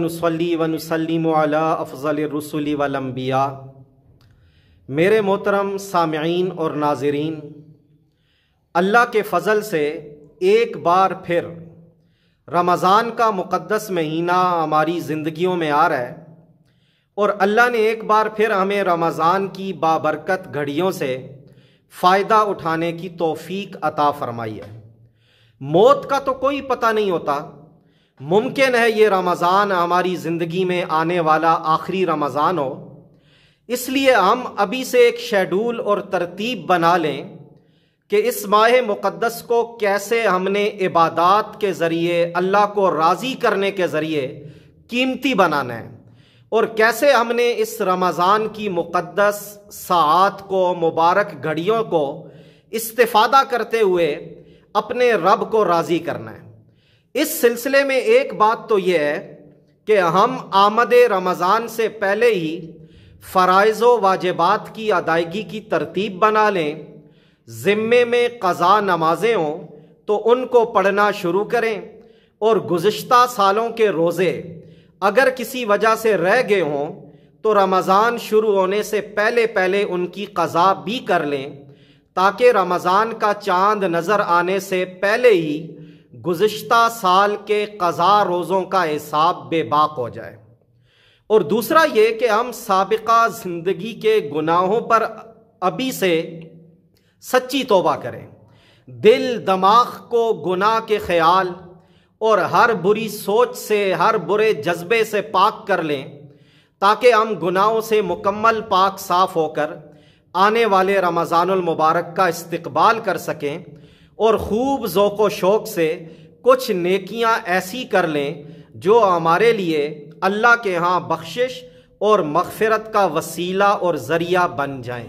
ونصلی ونسلم علی افضل الرسل والانبیاء۔ میرے محترم سامعین اور ناظرین، اللہ کے فضل سے ایک بار پھر رمضان کا مقدس مہینہ ہماری زندگیوں میں آ رہا ہے، اور اللہ نے ایک بار پھر ہمیں رمضان کی بابرکت گھڑیوں سے فائدہ اٹھانے کی توفیق عطا فرمائی ہے۔ موت کا تو کوئی پتہ نہیں ہوتا، ممکن ہے یہ رمضان ہماری زندگی میں آنے والا آخری رمضان ہو، اس لیے ہم ابھی سے ایک شیڈول اور ترتیب بنا لیں کہ اس ماہ مقدس کو کیسے ہم نے عبادات کے ذریعے اللہ کو راضی کرنے کے ذریعے قیمتی بنانا ہے، اور کیسے ہم نے اس رمضان کی مقدس ساعات کو، مبارک گھڑیوں کو استفادہ کرتے ہوئے اپنے رب کو راضی کرنا ہے۔ اس سلسلے میں ایک بات تو یہ ہے کہ ہم آمد رمضان سے پہلے ہی فرائض و واجبات کی ادائیگی کی ترتیب بنا لیں، ذمے میں قضا نمازیں ہوں تو ان کو پڑھنا شروع کریں، اور گزشتہ سالوں کے روزے اگر کسی وجہ سے رہ گئے ہوں تو رمضان شروع ہونے سے پہلے ان کی قضا بھی کر لیں، تاکہ رمضان کا چاند نظر آنے سے پہلے ہی گزشتہ سال کے قضا روزوں کا حساب بے باک ہو جائے۔ اور دوسرا یہ کہ ہم سابقہ زندگی کے گناہوں پر ابھی سے سچی توبہ کریں، دل دماغ کو گناہ کے خیال اور ہر بری سوچ سے، ہر برے جذبے سے پاک کر لیں، تاکہ ہم گناہوں سے مکمل پاک صاف ہو کر آنے والے رمضان المبارک کا استقبال کر سکیں، اور خوب ذوق و شوق سے کچھ نیکیاں ایسی کر لیں جو ہمارے لیے اللہ کے ہاں بخشش اور مغفرت کا وسیلہ اور ذریعہ بن جائیں۔